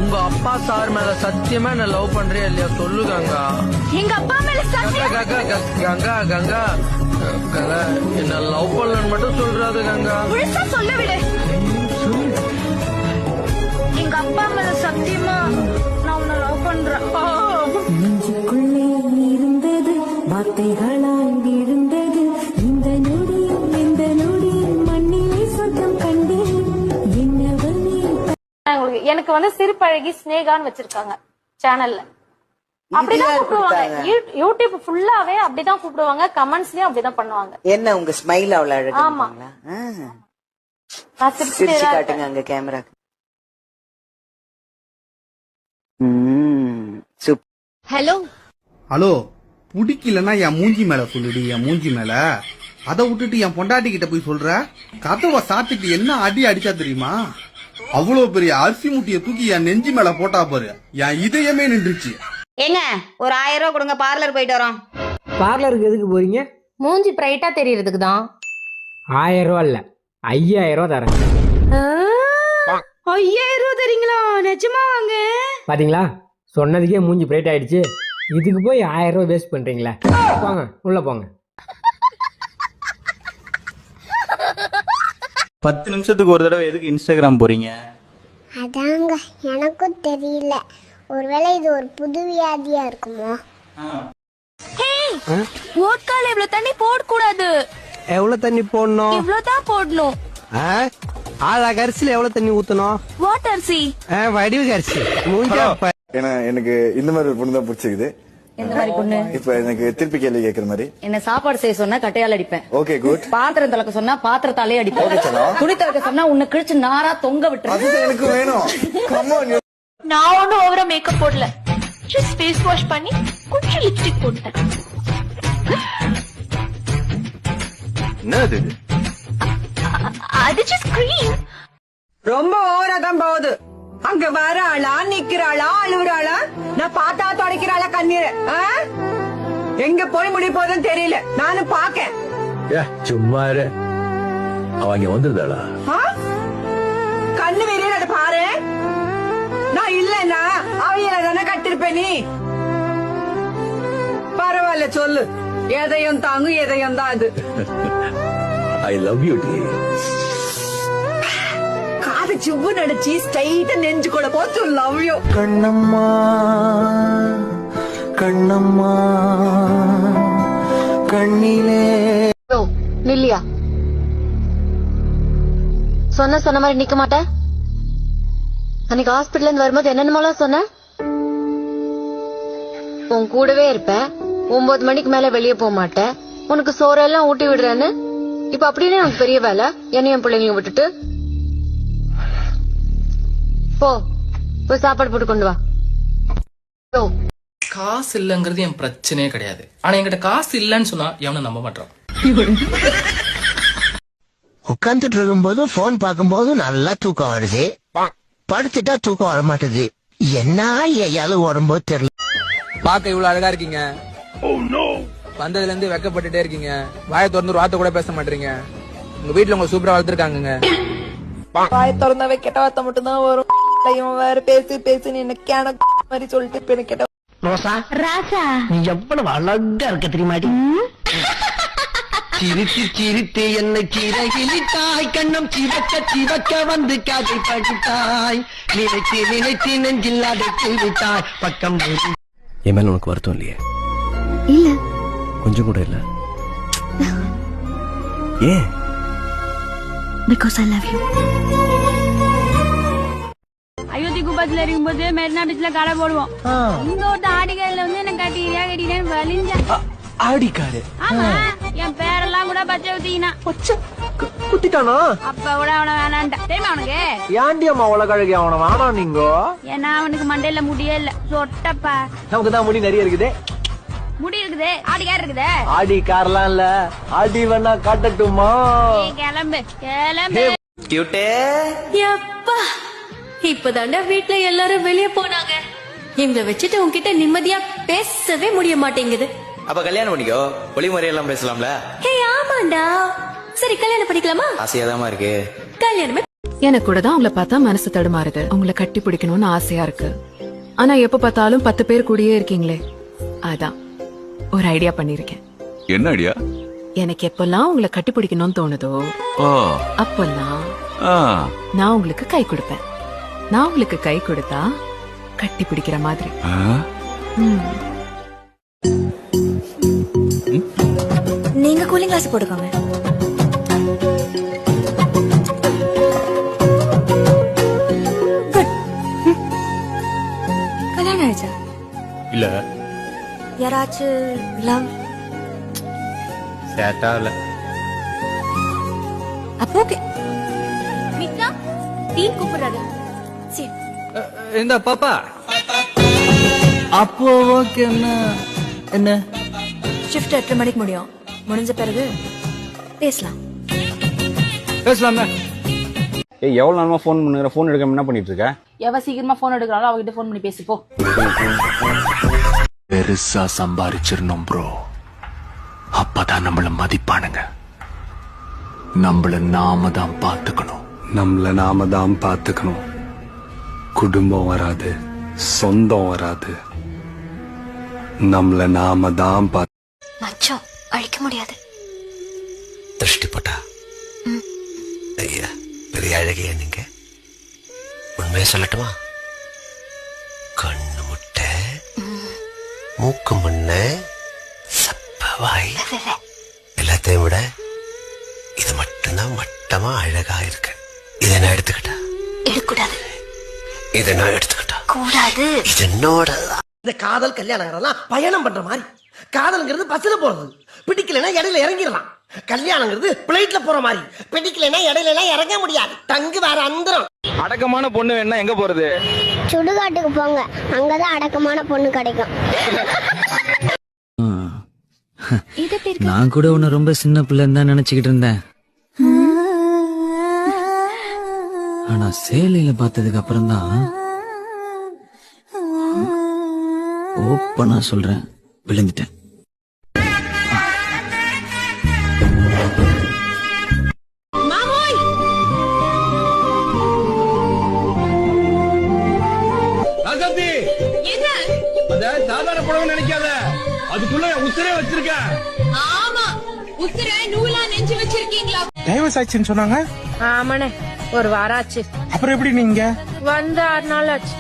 உங்க அப்பா சார் மேல சத்தியமா என்ன லவ் பண்றியா இல்லையா சொல்லு கங்கா. எங்க அப்பா மேல சத்தியம். கங்கா கங்கா கங்கா என்ன லவ் பண்ணலன்னு மட்டும் சொல்றாது கங்கா. முழுசா சொல்ல விடு. எங்க அப்பா மேல சத்தியமா நான் உன்னை லவ் பண்றேன். நெஞ்சுக்குள்ளே இருந்தது வார்த்தைகளாய் இருந்தது இந்த நொடி மண்ணிலே சொந்தம் கண்டேன் என்னவனே. எனக்கு வந்து சிறுபழகி ஸ்னேகான்னு வச்சிருக்காங்க சேனல்ல. அப்படிதான் கூப்பிடுவாங்க. யூடியூப் ஃபுல்லாவே அப்படிதான் கூப்பிடுவாங்க. கமெண்ட்ஸ்லயும் அப்படிதான் பண்ணுவாங்க. என்ன உங்க ஸ்மைல் அவ்வளவு அழகா? ஆமா. சிரிச்சு காட்டுங்க அங்க கேமரா. ஹலோ ஹலோ, பிடிக்கலன்னா என் மூஞ்சி மேல சொல்லுடி. என் மூஞ்சி மேல அதை விட்டுட்டு என் பொண்டாட்டி கிட்ட போய் சொல்ற. கதவை சாத்திட்டு என்ன அடி அடிச்சா தெரியுமா? அவ்வளவு பெரிய அரிசி முட்டிய தூக்கி என் நெஞ்சு மேல போட்டா பாரு, என் இதயமே நின்றுச்சு. ஏங்க ஒரு 1000 ரூபாய் கொடுங்க, பார்லர் போயிட்டு வரோம். பார்லருக்கு எதுக்கு போறீங்க? மூஞ்சி பிரைட்டா தெரியறதுக்கு தான். 1000 ரூபா இல்ல 5000 ரூபா தரேன். 5000 ரூபா தரீங்களா? நிஜமா வாங்க. பாத்தீங்களா, சொன்னதுக்கே மூஞ்சி பிரைட் ஆயிடுச்சு. இதுக்கு போய் 1000 ரூபா வேஸ்ட் பண்றீங்களா? போங்க உள்ள போங்க. 10 நிமிஷத்துக்கு ஒரு தடவை எதுக்கு இன்ஸ்டாகிராம் போறீங்க? அதாங்க எனக்கும் தெரியல. ஒருவேளை இது ஒரு புது வியாதியா இருக்குமோ? ஓட்கால இவ்வளவு தண்ணி போட கூடாது. எவ்வளவு தண்ணி போடணும்? இவ்வளவுதான் போடணும். ஆழாக அரிசியில எவ்வளவு தண்ணி ஊத்தணும்? வாட் அரிசி? வடிவு அரிசி. எனக்கு இந்த மாதிரி ஒரு பொண்ணு தான் பிடிச்சிருக்குது. எந்த மாதிரி பொண்ணு? இப்ப எனக்கு திருப்பி கேள்வி கேட்கற மாதிரி. என்ன சாப்பாடு செய்ய சொன்னா கட்டையால அடிப்பேன். Okay good. பாத்திரம் துலக்க சொன்னா பாத்திரத்தாலே அடிப்பேன். துணி துவைக்க சொன்னா உன்னை கிழிச்சு நாரா தொங்க விட்டுருவேன். அது எனக்கு வேணும். Come on. நான் ஒன்னும் ஓவரா மேக்கப் போடல. ஜஸ்ட் ஃபேஸ் வாஷ் பண்ணி கொஞ்சம் லிப்ஸ்டிக் போட்டேன். என்னது? அது ஜஸ்ட் கிரீம். ரொம்ப ஓவரா தான் போகுது. அங்க வராளா நிக்கிறாளா அழுவுறாளா? நான் பார்த்தா தொடக்கிறாளா கண்ணீர்? எங்க போய் முடிய போதுன்னு தெரியல. நானும் பாக்கேன். சும்மா அவங்க வந்துருதாளா? கண்ணு வெளியில அதை பாரு. நான் இல்லன்னா அவையில தானே கட்டிருப்பேன். நீ பரவாயில்ல சொல்லு. எதையும் தாங்கும் எதையும் தான் அது. I love you. காது சுவ்வு நடிச்சு ஸ்ட்ரைட்டா நெஞ்சு கூட போச்சு லவ் யூ. கண்ணம்மா கண்ணம்மா கண்ணிலே. நில்லியா சொன்ன மாதிரி நிக்க மாட்டேன். அன்னைக்கு ஹாஸ்பிட்டல் இருந்து வரும்போது என்னென்னமோலாம் சொன்ன. உன் கூடவே இருப்பேன், 9 மணிக்கு மேல வெளியே போக மாட்டேன், உனக்கு சோறெல்லாம் ஊட்டி விடுறேன்னு. இப்ப அப்படின்னு எனக்கு பெரிய வேலை என்னையும் பிள்ளைங்களையும் விட்டுட்டு போய் சாப்பாடு போட்டு கொண்டு வா. காசு இல்லங்கிறது என் பிரச்சனையே கிடையாது. ஆனா என்கிட்ட காசு இல்லன்னு சொன்னா எவனும் நம்ப மாட்டான். உட்காந்துட்டு இருக்கும்போது போன் பார்க்கும்போது நல்லா தூக்கம் வருது, படுத்துட்டா தூக்கம் வர மாட்டேது. என்ன ஏயாலும் உடம்போ தெரியல. பாக்க இவ்வளவு அழகா இருக்கீங்க, வந்ததுல இருந்து வெக்கப்பட்டுட்டே இருக்கீங்க. வாயை திறந்து ஒரு வார்த்தை கூட பேச மாட்டீங்க. உங்க வீட்டுல உங்க சூப்பரா வளர்த்துருக்காங்க. வாயை திறந்தாவே கெட்ட வார்த்தை மட்டும் தான் வரும். வேற பேசி பேசி என்ன மாதிரி சொல்லிட்டு கெட்ட. ரோசா ராசா நீ எவ்வளவு அழகா இருக்க தெரியுமாடி? சிரித்து சிரித்து என்னை சிறகிலிட்டாய், கண்ணம் சிவக்க வந்து காதை படித்தாய், நினைத்து நினைத்து நெஞ்சில் அடைத்து விட்டாய். பக்கம் என் மேல உனக்கு வருத்தம் இல்லையே? இல்ல, கொஞ்சம் கூட இல்ல. ஏன்? because I love you. Ayodhya குப்பத்துல இருக்கும்போது மெரினா பீச்ல கடை போடுவோம். இங்க ஒரு ஆடிக்காரில வந்து என்ன கட்டிக்கிறேன் வலிஞ்சா. ஆடிக்காரு? ஆமா, என் பேரெல்லாம் கூட பச்சை ஊத்தினா. குத்திட்டானா? அப்ப கூட அவனை வேணான்ட்டா. தெரியுமா அவனுக்கு? ஏன்டி அம்மா உலக அழகி அவனை வேணா நீங்க? ஏன்னா அவனுக்கு மண்டையில முடியே இல்ல, சொட்டப்பா. நமக்கு தான் முடி நிறைய இருக்குது. முடி இருக்குது, ஆடிக்கார் இருக்குது. ஆடி கார்லாம் இல்ல, ஆடி வேணா காட்டட்டுமா? கிளம்பு கிளம்பு. எப்பா இப்பதாண்டா வீட்டுல எல்லாரும் வெளியே போனாங்க. இவங்க வச்சுட்டு உன்கிட்ட நிம்மதியா பேசவே முடிய மாட்டேங்குது. அப்ப கல்யாணம் பண்ணிக்கோ, பொலிமுறையெல்லாம் பேசலாம்ல. ஹே ஆமாண்டா. சரி கல்யாணம் பண்ணிக்கலாமா? ஆசையாதாமா இருக்கு. கல்யாணமே எனக்கு கூட தான் உங்களை பார்த்தா மனசு தடுமாறுது. உங்களை கட்டி பிடிக்கணும்னு ஆசையா இருக்கு. ஆனா எப்ப பார்த்தாலும் 10 பேர் கூடயே இருக்கீங்களே, அதான் ஒரு ஐடியா பண்ணிருக்கேன். என்ன ஐடியா? எனக்கு எப்பெல்லாம் உங்களை கட்டி பிடிக்கணும்னு தோணுதோ அப்பெல்லாம் நான் உங்களுக்கு கை கொடுப்பேன். நான் உங்களுக்கு கை கொடுத்தா கட்டி பிடிக்கிற மாதிரி. நீங்க கூலிங் கிளாஸ் போட்டுக்கோங்க. கல்யாணம் ஆயிடுச்சா? இல்ல. யாராச்சும் லவ்? சேட்டா இல்ல. அப்போ ஓகே. மித்ரா டீம் கூப்பிடுறாங்க. சரி. இந்த பாப்பா அப்போ ஓகே. என்ன ஷிஃப்ட் 8 மணிக்கு முடியும். முடிஞ்ச பிறகு பேசலாம். பேசலாமே. ஏய் எவ்வளவு நேரமா ஃபோன் பண்ணுற, ஃபோன் எடுக்காம என்ன பண்ணிட்டு இருக்க? எவ சீக்கிரமா போன் எடுக்கிறாளோ அவகிட்ட போன் பண்ணி பேசிப்போ. பெருசா சம்பாரிச்சிடணும் ப்ரோ, அப்பதான் நம்மள மதிப்பானுங்க. நம்மள நாம தான் பாத்துக்கணும். குடும்பம் வராது, சொந்தம் வராது, நம்மள நாம தான் மச்சம் அழிக்க முடியாது. திருஷ்டி போட்டா ஐயா பெரிய அழகிய நீங்க. உண்மையை சொல்லட்டுமா? கண்ணு முட்டை, மூக்கு முன்ன, சப்பவாய், எல்லாத்தையும் விட இது மட்டும்தான் மட்டமா அழகா இருக்கு. இதை நான் எடுத்துக்கிட்டா எடுக்கூடாது. இதை நான் எடுத்துக்கிட்டா கூடாது. இது என்னோட. இந்த காதல் கல்யாணம் பயணம் பண்ற மாதிரி. காதல்ங்கிறது பஸ்ல போறது, பிடிக்கலன்னா இடையில இறங்கிடலாம். கல்யாணங்கிறது பிளைட்ல போற மாதிரி, பிடிக்கலன்னா இடையில எல்லாம் இறங்க முடியாது. தங்கு வேற அந்தரம். அடக்கமான பொண்ணு வேணா எங்க போறது? சுடுகாட்டுக்கு போங்க, அங்கதான் அடக்கமான பொண்ணு கிடைக்கும். நான் கூட உன்னை ரொம்ப சின்ன பிள்ளைன்னு தான் நினைச்சுக்கிட்டு இருந்தேன். ஆனா சேலையில பார்த்ததுக்கு அப்புறம் தான் ஓப்பனா சொல்றேன், விழுந்துட்டேன். சாதாரண புடவை நினைக்காத, அதுக்குள்ள உத்திரே வச்சிருக்க. ஆமா, உத்திர நூலா நெஞ்சு வச்சிருக்கீங்களா? டைவர்ஸ் ஆச்சுன்னு சொன்னாங்க. ஆமாண்ணே, ஒரு வாரம் ஆச்சு. அப்புறம் எப்படி நீங்க வந்து 6 நாள் ஆச்சு.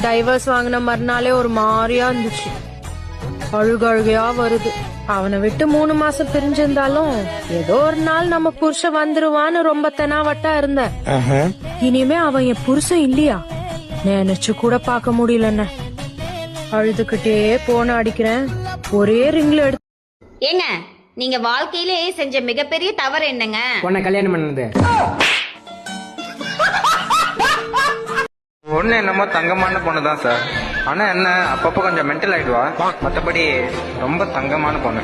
டைவர்ஸ் வாங்கின மறுநாளே ஒரு மாதிரியா இருந்துச்சு. அழுகையா வருது. அவனை விட்டு 3 மாசம் பிரிஞ்சிருந்தாலும் ஏதோ ஒரு நாள் நம்ம புருஷன் வந்துருவான்னு ரொம்ப தெனாவட்டா இருந்தேன். இனிமே அவன் என் புருஷன் இல்லையா நினைச்சு கூட பார்க்க முடியலண்ணே. அழுதுகிட்டே போன அடிக்கிறேன். ஒரே ரிங்ல எடுத்து. ஏங்க, நீங்க வாழ்க்கையிலே செஞ்ச மிகப்பெரிய தவறு என்னங்க? உன்னை கல்யாணம் பண்ணது. பொண்ணு என்னமோ தங்கமான பொண்ணு தான் சார். ஆனா என்ன அப்பப்போ கொஞ்சம் மென்டல் ஆயிடுவா. மற்றபடி ரொம்ப தங்கமான பொண்ணு.